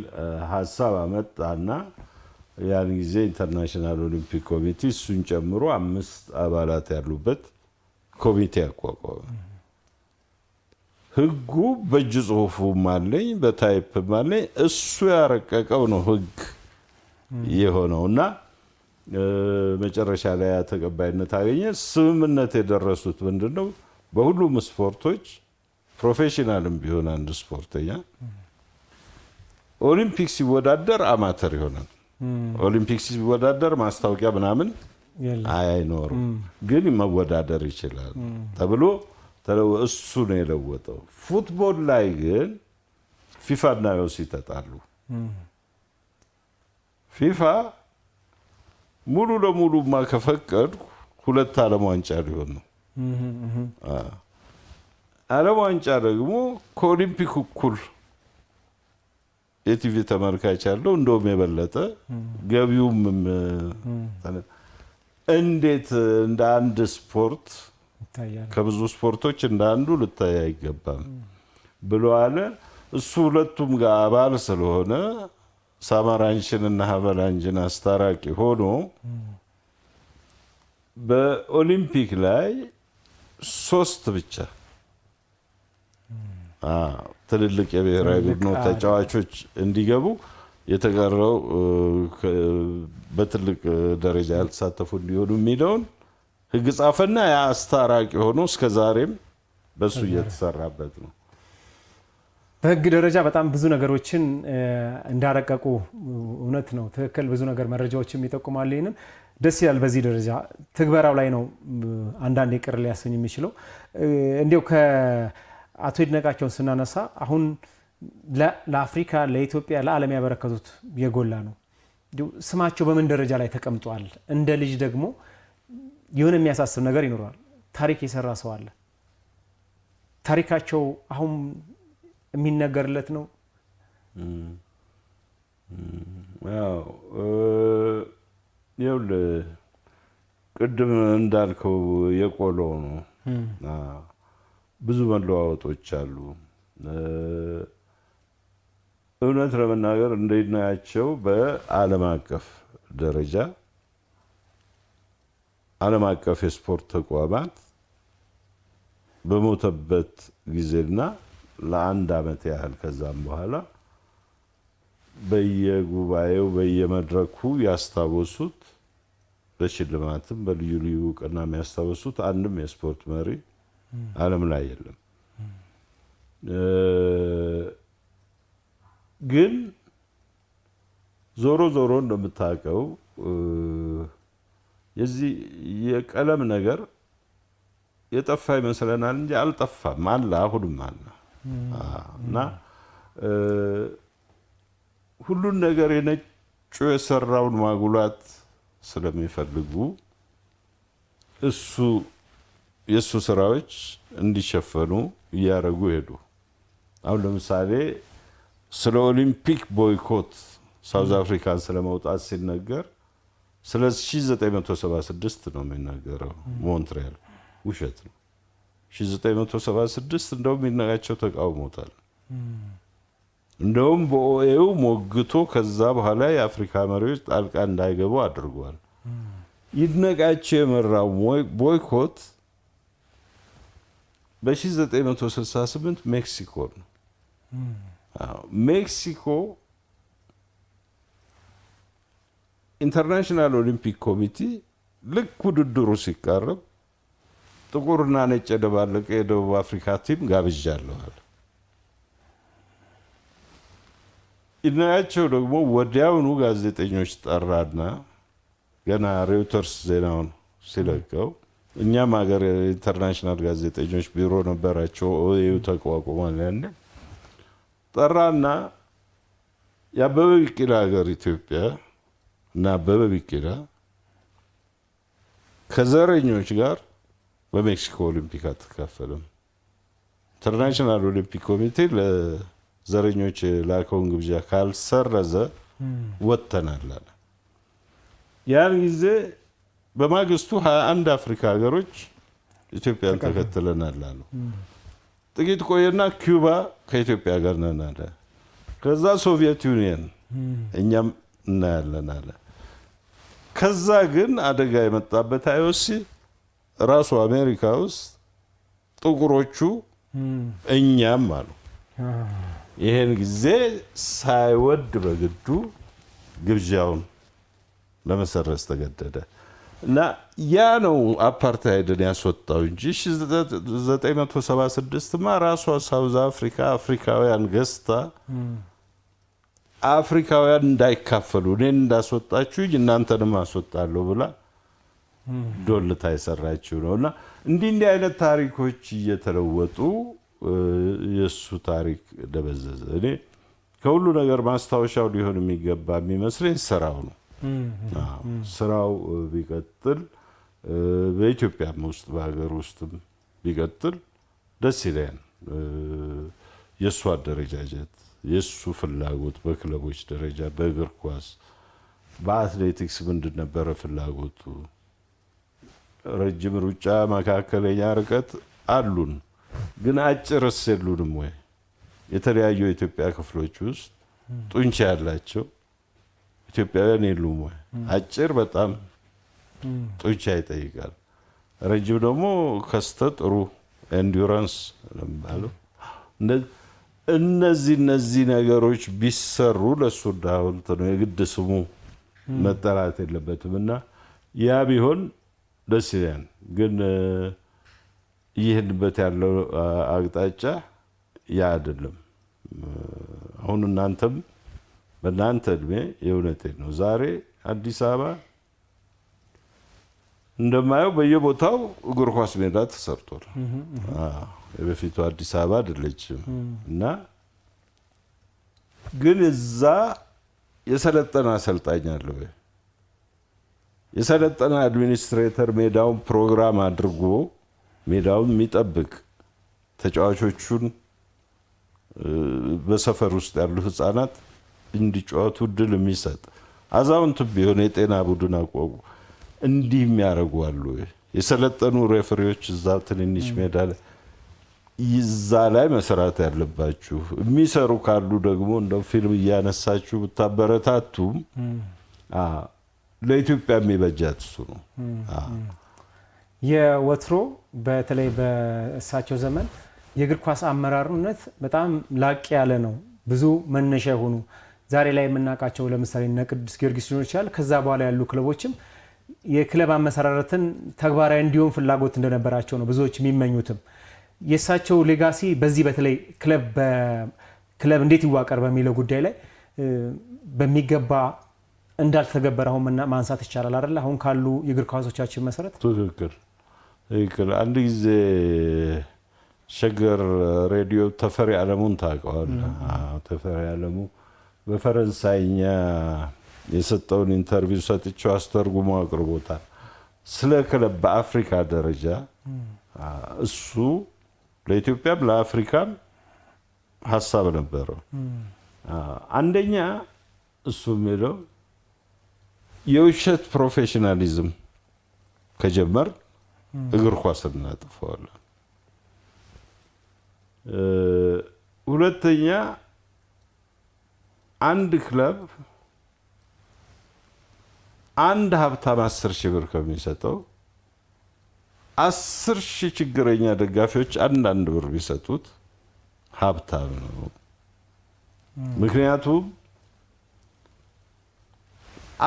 ሀሳብ አመጣና ያን ጊዜ ኢንተርናሽናል ኦሊምፒክ ኮሚቴ እሱን ጨምሮ 5 አባላት ያሉበት ኮሚቴ አቋቋመ። ህጉ በእጅ ጽሁፉም አለኝ በታይፕም አለኝ። እሱ ያረቀቀው ነው ህግ የሆነውና መጨረሻ ላይ ተቀባይነት አገኘ። ስምምነት የደረሱት ምንድነው? በሁሉም ስፖርቶች ፕሮፌሽናልም ቢሆን አንድ ስፖርተኛ ኦሊምፒክ ሲወዳደር አማተር ይሆናል። ኦሊምፒክ ሲወዳደር ማስታወቂያ ምናምን አይኖርም፣ ግን መወዳደር ይችላል ተብሎ እሱ ነው የለወጠው። ፉትቦል ላይ ግን ፊፋና አይኦሲ ተጣሉ። ፊፋ ሙሉ ለሙሉ ከፈቀድኩ 2 ዓለም ዋንጫ ሊሆን ነው። ዓለም ዋንጫ ደግሞ ከኦሊምፒክ እኩል የቲቪ ተመልካች ያለው እንደውም የበለጠ ገቢውም እንዴት እንደ አንድ ስፖርት ከብዙ ስፖርቶች እንደ አንዱ ልታይ አይገባም ብሎ አለ። እሱ ሁለቱም ጋር አባል ስለሆነ ሳማራንሽን እና ሀበላንጅን አስታራቂ ሆኖ በኦሊምፒክ ላይ 3 ብቻ ትልልቅ የብሔራዊ ቡድኑ ተጫዋቾች እንዲገቡ የተቀረው በትልቅ ደረጃ ያልተሳተፉ እንዲሆኑ የሚለውን ህግ ጻፈና ያ አስታራቂ ሆኖ እስከዛሬም በሱ እየተሰራበት ነው። በህግ ደረጃ በጣም ብዙ ነገሮችን እንዳረቀቁ እውነት ነው። ትክክል። ብዙ ነገር መረጃዎችም ይጠቁማሉ። ይሄንን ደስ ይላል። በዚህ ደረጃ ትግበራው ላይ ነው አንዳንድ ቅር ሊያሰኝ የሚችለው። እንዲያው ከአቶ ይድነቃቸውን ስናነሳ አሁን ለአፍሪካ፣ ለኢትዮጵያ፣ ለዓለም ያበረከቱት የጎላ ነው። ስማቸው በምን ደረጃ ላይ ተቀምጧል? እንደ ልጅ ደግሞ የሆነ የሚያሳስብ ነገር ይኖራል። ታሪክ የሰራ ሰው አለ። ታሪካቸው አሁን የሚነገርለት ነው። ይኸውልህ ቅድም እንዳልከው የቆሎ ነው። ብዙ መለዋወጦች አሉ። እውነት ለመናገር እንደናያቸው በዓለም አቀፍ ደረጃ ዓለም አቀፍ የስፖርት ተቋማት በሞተበት ጊዜና ለ1 ዓመት ያህል ከዛም በኋላ በየጉባኤው በየመድረኩ ያስታወሱት በሽልማትም በልዩ ልዩ እውቅና የሚያስታወሱት አንድም የስፖርት መሪ ዓለም ላይ የለም። ግን ዞሮ ዞሮ እንደምታውቀው የዚህ የቀለም ነገር የጠፋ ይመስለናል እንጂ አልጠፋም፣ አለ፣ አሁንም አለ እና ሁሉን ነገር የነጩ የሰራውን ማጉላት ስለሚፈልጉ የእሱ ስራዎች እንዲሸፈኑ እያደረጉ ሄዱ። አሁን ለምሳሌ ስለ ኦሊምፒክ ቦይኮት ሳውዝ አፍሪካን ስለመውጣት ሲነገር ስለ 1976 ነው የሚናገረው። ሞንትሪያል ውሸት ነው። 1976 እንደውም ይነጋቸው ተቃውሞታል። እንደውም በኦኤዩ ሞግቶ ከዛ በኋላ የአፍሪካ መሪዎች ጣልቃ እንዳይገቡ አድርጓል። ይድነቃቸው የመራው ቦይኮት በ1968 ሜክሲኮ ነው። ሜክሲኮ ኢንተርናሽናል ኦሊምፒክ ኮሚቴ ልክ ውድድሩ ሲቃረብ ጥቁርና ነጭ የደባለቀ የደቡብ አፍሪካ ቲም ጋብዣለሁ አለ። ይድነቃቸው ደግሞ ወዲያውኑ ጋዜጠኞች ጠራና ገና ሬውተርስ ዜናውን ሲለቀው እኛም ሀገር ኢንተርናሽናል ጋዜጠኞች ቢሮ ነበራቸው፣ ኦኤዩ ተቋቁሟል። ያኔ ጠራና የአበበ ቢቂላ ሀገር ኢትዮጵያ እና አበበ ቢቂላ ከዘረኞች ጋር በሜክሲኮ ኦሊምፒክ አትካፈልም፣ ኢንተርናሽናል ኦሊምፒክ ኮሚቴ ለዘረኞች ላከውን ግብዣ ካልሰረዘ ወጥተናል አለ። ያን ጊዜ በማግስቱ 21 አፍሪካ ሀገሮች ኢትዮጵያን ተከትለናል አሉ። ጥቂት ቆየና ኪዩባ ከኢትዮጵያ ጋር ነን አለ። ከዛ ሶቪየት ዩኒየን እኛም እናያለን አለ። ከዛ ግን አደጋ የመጣበት አይኦሲ ራሱ አሜሪካ ውስጥ ጥቁሮቹ እኛም አሉ። ይሄን ጊዜ ሳይወድ በግዱ ግብዣውን ለመሰረዝ ተገደደ እና ያ ነው አፓርታይድን ያስወጣው እንጂ 1976ማ ራሷ ሳውዝ አፍሪካ አፍሪካውያን ገዝታ አፍሪካውያን እንዳይካፈሉ እኔን እንዳስወጣችሁኝ እናንተንም አስወጣለሁ ብላ ዶልታ የሰራችው ነው። እና እንዲህ አይነት ታሪኮች እየተለወጡ የእሱ ታሪክ ደበዘዘ። እኔ ከሁሉ ነገር ማስታወሻው ሊሆን የሚገባ የሚመስለኝ ስራው ነው። ስራው ቢቀጥል በኢትዮጵያም ውስጥ በሀገር ውስጥም ቢቀጥል ደስ ይለኛል። የእሱ አደረጃጀት፣ የእሱ ፍላጎት በክለቦች ደረጃ በእግር ኳስ፣ በአትሌቲክስ ምንድን ነበረ ፍላጎቱ? ረጅም ሩጫ፣ መካከለኛ ርቀት አሉን፣ ግን አጭርስ የሉንም ወይ? የተለያዩ የኢትዮጵያ ክፍሎች ውስጥ ጡንቻ ያላቸው ኢትዮጵያውያን የሉም ወይ? አጭር በጣም ጡንቻ ይጠይቃል። ረጅም ደግሞ ከስተ ጥሩ ኤንዱራንስ ነው የሚባለው። እነዚህ ነገሮች ቢሰሩ ለእሱ ሐውልት ነው፣ የግድ ስሙ መጠራት የለበትም። እና ያ ቢሆን ደስ ይላል። ግን ይህንበት ያለው አቅጣጫ ያ አይደለም። አሁን እናንተም በእናንተ እድሜ የእውነቴን ነው ዛሬ አዲስ አበባ እንደማየው በየቦታው እግር ኳስ ሜዳ ተሰርቷል። የበፊቱ አዲስ አበባ አይደለችም። እና ግን እዛ የሰለጠነ አሰልጣኝ አለ ወይ? የሰለጠነ አድሚኒስትሬተር ሜዳውን ፕሮግራም አድርጎ ሜዳውን የሚጠብቅ ተጫዋቾቹን በሰፈር ውስጥ ያሉ ህፃናት እንዲጫወቱ እድል የሚሰጥ አዛውንት ቢሆን የጤና ቡድን አቋቁ እንዲህ የሚያደርጉ አሉ። የሰለጠኑ ሬፈሪዎች እዛ ትንንሽ ሜዳ ላይ ይዛ ላይ መስራት ያለባችሁ የሚሰሩ ካሉ ደግሞ እንደው ፊልም እያነሳችሁ ብታበረታቱም ለኢትዮጵያ የሚበጃት እሱ ነው። የወትሮ በተለይ በእሳቸው ዘመን የእግር ኳስ አመራሩነት በጣም ላቅ ያለ ነው። ብዙ መነሻ የሆኑ ዛሬ ላይ የምናውቃቸው ለምሳሌ እነ ቅዱስ ጊዮርጊስ ሊሆን ይችላል። ከዛ በኋላ ያሉ ክለቦችም የክለብ አመሰራረትን ተግባራዊ እንዲሆን ፍላጎት እንደነበራቸው ነው ብዙዎች የሚመኙትም። የእሳቸው ሌጋሲ በዚህ በተለይ ክለብ እንዴት ይዋቀር በሚለው ጉዳይ ላይ በሚገባ እንዳልተገበረ አሁን ማንሳት ይቻላል አይደል? አሁን ካሉ የእግር ኳሶቻችን መሰረት ትክክል። አንድ ጊዜ ሸገር ሬዲዮ ተፈሪ አለሙን ታውቀዋለህ? ተፈሪ አለሙ በፈረንሳይኛ የሰጠውን ኢንተርቪው ሰጥቼው አስተርጉሞ አቅርቦታል። ስለ ክለብ በአፍሪካ ደረጃ እሱ ለኢትዮጵያም ለአፍሪካም ሀሳብ ነበረው። አንደኛ እሱ የሚለው የውሸት ፕሮፌሽናሊዝም ከጀመር እግር ኳስ እናጥፈዋለን። ሁለተኛ አንድ ክለብ አንድ ሀብታም 10,000 ብር ከሚሰጠው 10,000 ችግረኛ ደጋፊዎች አንዳንድ ብር ቢሰጡት ሀብታም ነው። ምክንያቱም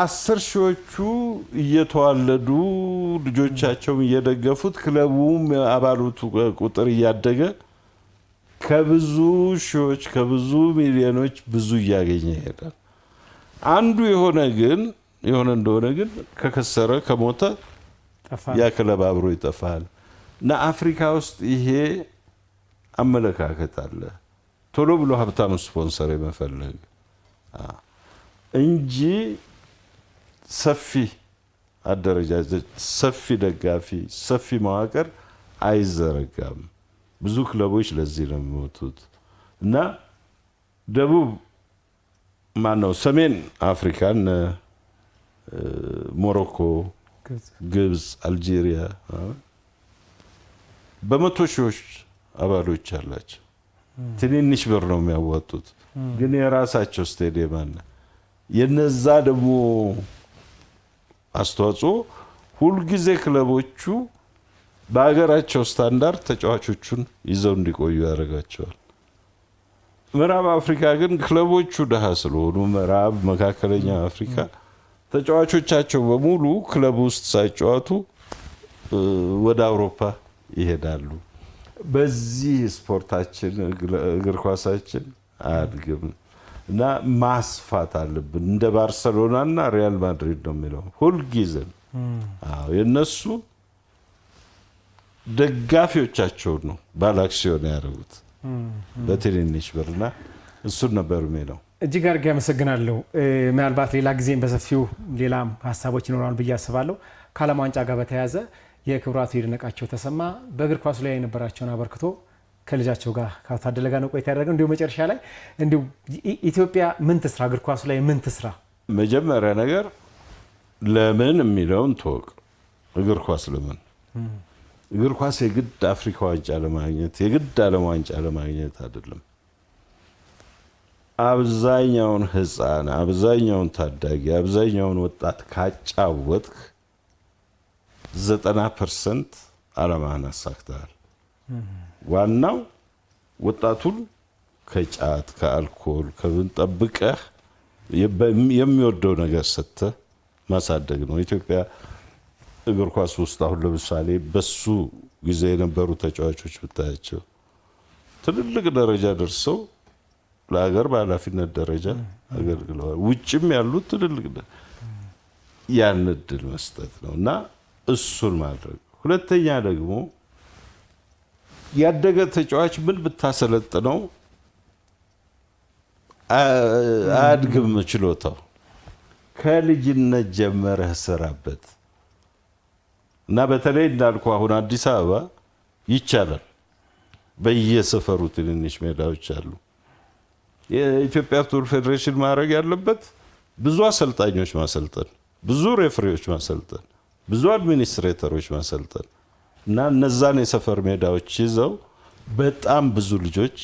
10,000ዎቹ እየተዋለዱ ልጆቻቸውን እየደገፉት ክለቡም አባላቱ ቁጥር እያደገ ከብዙ ሺዎች ከብዙ ሚሊዮኖች ብዙ እያገኘ ይሄዳል። አንዱ የሆነ እንደሆነ ግን ከከሰረ ከሞተ ያ ክለብ አብሮ ይጠፋል። እና አፍሪካ ውስጥ ይሄ አመለካከት አለ። ቶሎ ብሎ ሀብታም ስፖንሰር የመፈለግ እንጂ ሰፊ አደረጃጀት፣ ሰፊ ደጋፊ፣ ሰፊ መዋቅር አይዘረጋም። ብዙ ክለቦች ለዚህ ነው የሚሞቱት። እና ሰሜን አፍሪካን ሞሮኮ፣ ግብፅ፣ አልጄሪያ በመቶ ሺዎች አባሎች አላቸው። ትንንሽ ብር ነው የሚያዋጡት፣ ግን የራሳቸው ስቴዲየም አለ። የነዛ ደግሞ አስተዋጽኦ ሁልጊዜ ክለቦቹ በሀገራቸው ስታንዳርድ ተጫዋቾቹን ይዘው እንዲቆዩ ያደርጋቸዋል። ምዕራብ አፍሪካ ግን ክለቦቹ ደሃ ስለሆኑ ምዕራብ መካከለኛ አፍሪካ ተጫዋቾቻቸው በሙሉ ክለብ ውስጥ ሳይጫወቱ ወደ አውሮፓ ይሄዳሉ። በዚህ ስፖርታችን እግር ኳሳችን አያድግም እና ማስፋት አለብን። እንደ ባርሰሎና እና ሪያል ማድሪድ ነው የሚለው ሁልጊዜም። የነሱ ደጋፊዎቻቸውን ነው ባለአክሲዮን ያደረጉት በትንንሽ ብርና እሱን ነበር የሚለው። እጅግ አድርጌ አመሰግናለሁ። ምናልባት ሌላ ጊዜም በሰፊው ሌላም ሀሳቦች ይኖራሉ ብዬ አስባለሁ። ከዓለም ዋንጫ ጋር በተያያዘ የክቡራቱ ይድነቃቸው ተሰማ በእግር ኳሱ ላይ የነበራቸውን አበርክቶ ከልጃቸው ጋር ከታደለ ጋር ነው ቆይታ ያደረገው። እንዲሁ መጨረሻ ላይ እንዲሁ ኢትዮጵያ ምን ትስራ፣ እግር ኳሱ ላይ ምን ትስራ? መጀመሪያ ነገር ለምን የሚለውን ተወቅ። እግር ኳስ ለምን? እግር ኳስ የግድ አፍሪካ ዋንጫ ለማግኘት የግድ ዓለም ዋንጫ ለማግኘት አይደለም። አብዛኛውን ህፃን፣ አብዛኛውን ታዳጊ፣ አብዛኛውን ወጣት ካጫወትክ 90% ዓላማህን አሳክተሃል። ዋናው ወጣቱን ከጫት ከአልኮል ከምን ጠብቀህ የሚወደው ነገር ሰጥተህ ማሳደግ ነው። ኢትዮጵያ እግር ኳስ ውስጥ አሁን ለምሳሌ በሱ ጊዜ የነበሩ ተጫዋቾች ብታያቸው ትልልቅ ደረጃ ደርሰው ለሀገር በኃላፊነት ደረጃ አገልግለዋል። ውጭም ያሉት ትልልቅ ያን እድል መስጠት ነው እና እሱን ማድረግ። ሁለተኛ ደግሞ ያደገ ተጫዋች ምን ብታሰለጥነው አያድግም ችሎታው። ከልጅነት ጀመረህ ስራበት እና በተለይ እንዳልኩ አሁን አዲስ አበባ ይቻላል። በየሰፈሩ ትንንሽ ሜዳዎች አሉ። የኢትዮጵያ ፉትቦል ፌዴሬሽን ማድረግ ያለበት ብዙ አሰልጣኞች ማሰልጠን፣ ብዙ ሬፍሪዎች ማሰልጠን፣ ብዙ አድሚኒስትሬተሮች ማሰልጠን እና እነዛን የሰፈር ሜዳዎች ይዘው በጣም ብዙ ልጆች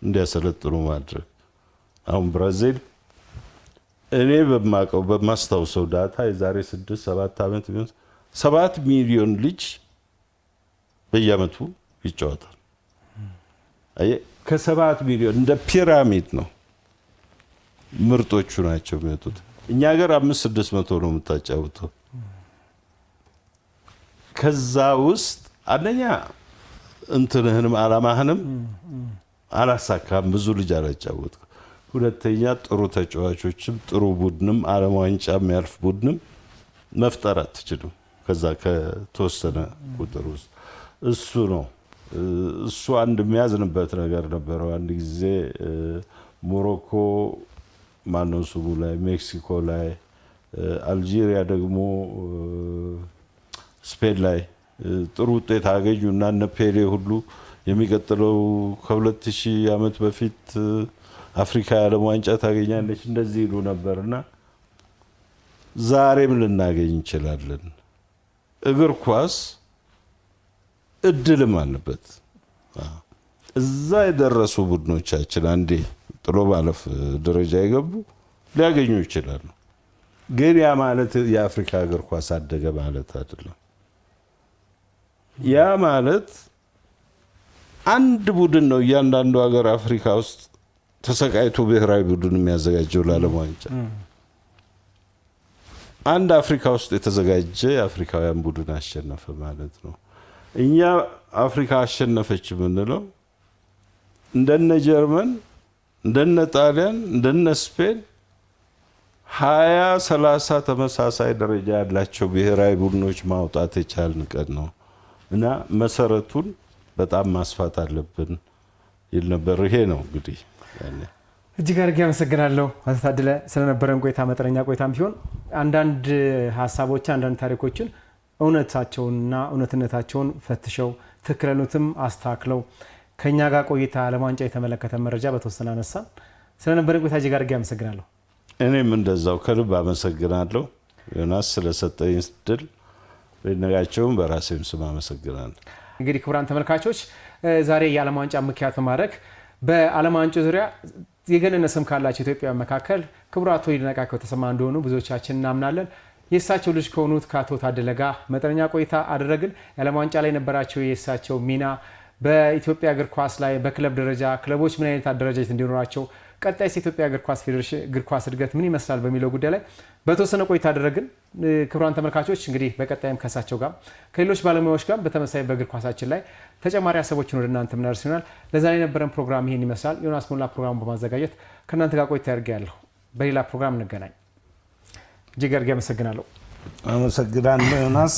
እንዲያሰለጥኑ ማድረግ። አሁን ብራዚል እኔ በማስታውሰው ዳታ የዛሬ 6-7 ዓመት 7 ሚሊዮን ልጅ በየዓመቱ ይጫወታል። ከ7 ሚሊዮን እንደ ፒራሚድ ነው። ምርጦቹ ናቸው የሚወጡት። እኛ ሀገር 500-600 ነው የምታጫውተው። ከዛ ውስጥ አንደኛ እንትንህንም አላማህንም አላሳካም፣ ብዙ ልጅ አላጫወትኩም። ሁለተኛ ጥሩ ተጫዋቾችም ጥሩ ቡድንም ዓለም ዋንጫ የሚያልፍ ቡድንም መፍጠር አትችልም። ከዛ ከተወሰነ ቁጥር ውስጥ እሱ ነው። እሱ አንድ የሚያዝንበት ነገር ነበረው። አንድ ጊዜ ሞሮኮ ማነው ስሙ ላይ፣ ሜክሲኮ ላይ፣ አልጄሪያ ደግሞ ስፔን ላይ ጥሩ ውጤት አገኙ እና እነ ፔሌ ሁሉ የሚቀጥለው ከ2000 ዓመት በፊት አፍሪካ የዓለም ዋንጫ ታገኛለች እንደዚህ ይሉ ነበርና ዛሬም ልናገኝ እንችላለን። እግር ኳስ እድልም አለበት። እዛ የደረሱ ቡድኖቻችን አንዴ ጥሎ ማለፍ ደረጃ የገቡ ሊያገኙ ይችላሉ። ግን ያ ማለት የአፍሪካ እግር ኳስ አደገ ማለት አይደለም። ያ ማለት አንድ ቡድን ነው እያንዳንዱ ሀገር አፍሪካ ውስጥ ተሰቃይቶ ብሔራዊ ቡድን የሚያዘጋጀው ለዓለም ዋንጫ። አንድ አፍሪካ ውስጥ የተዘጋጀ የአፍሪካውያን ቡድን አሸነፈ ማለት ነው። እኛ አፍሪካ አሸነፈች የምንለው እንደነ ጀርመን፣ እንደነ ጣሊያን፣ እንደነ ስፔን 20-30 ተመሳሳይ ደረጃ ያላቸው ብሔራዊ ቡድኖች ማውጣት የቻልን ቀን ነው እና መሰረቱን በጣም ማስፋት አለብን ይል ነበር። ይሄ ነው እንግዲህ እጅግ አድርጌ አመሰግናለሁ አቶ ታደለ ስለነበረን ቆይታ። መጠነኛ ቆይታም ቢሆን አንዳንድ ሀሳቦች አንዳንድ ታሪኮችን እውነታቸውንና እውነትነታቸውን ፈትሸው ትክክለኛነትም አስተካክለው ከኛ ጋር ቆይታ ዓለም ዋንጫ የተመለከተ መረጃ በተወሰነ አነሳን። ስለነበረን ቆይታ እጅግ አድርጌ አመሰግናለሁ። እኔም እንደዛው ከልብ አመሰግናለሁ ዮናስ ስለሰጠኝ እድል። በነጋቸውም በራሴም ስም አመሰግናለሁ። እንግዲህ ክቡራን ተመልካቾች ዛሬ የዓለም ዋንጫ ምክንያት በማድረግ በዓለም ዋንጫ ዙሪያ የገነነ ስም ካላቸው ኢትዮጵያውያን መካከል ክቡር አቶ ይድነቃቸው ተሰማ እንደሆኑ ብዙዎቻችን እናምናለን። የእሳቸው ልጅ ከሆኑት ከአቶ ታደለ ጋር መጠነኛ ቆይታ አደረግን። የዓለም ዋንጫ ላይ የነበራቸው የእሳቸው ሚና በኢትዮጵያ እግር ኳስ ላይ በክለብ ደረጃ ክለቦች ምን አይነት አደረጃጀት እንዲኖራቸው፣ ቀጣይስ የኢትዮጵያ እግር ኳስ ፌዴሬሽን እግር ኳስ እድገት ምን ይመስላል በሚለው ጉዳይ ላይ በተወሰነ ቆይታ አደረግን። ክቡራን ተመልካቾች እንግዲህ በቀጣይም ከእሳቸው ጋር ከሌሎች ባለሙያዎች ጋር በተመሳሳይ በእግር ኳሳችን ላይ ተጨማሪ ሀሳቦችን ወደ እናንተ ምናደርስ ይሆናል። ለዛሬ የነበረን ፕሮግራም ይሄን ይመስላል። ዮናስ ሞላ ፕሮግራሙን በማዘጋጀት ከእናንተ ጋር ቆይታ ያደርጋለሁ። በሌላ ፕሮግራም እንገናኝ። እጅግ አድርጌ አመሰግናለሁ። አመሰግናለሁ ዮናስ።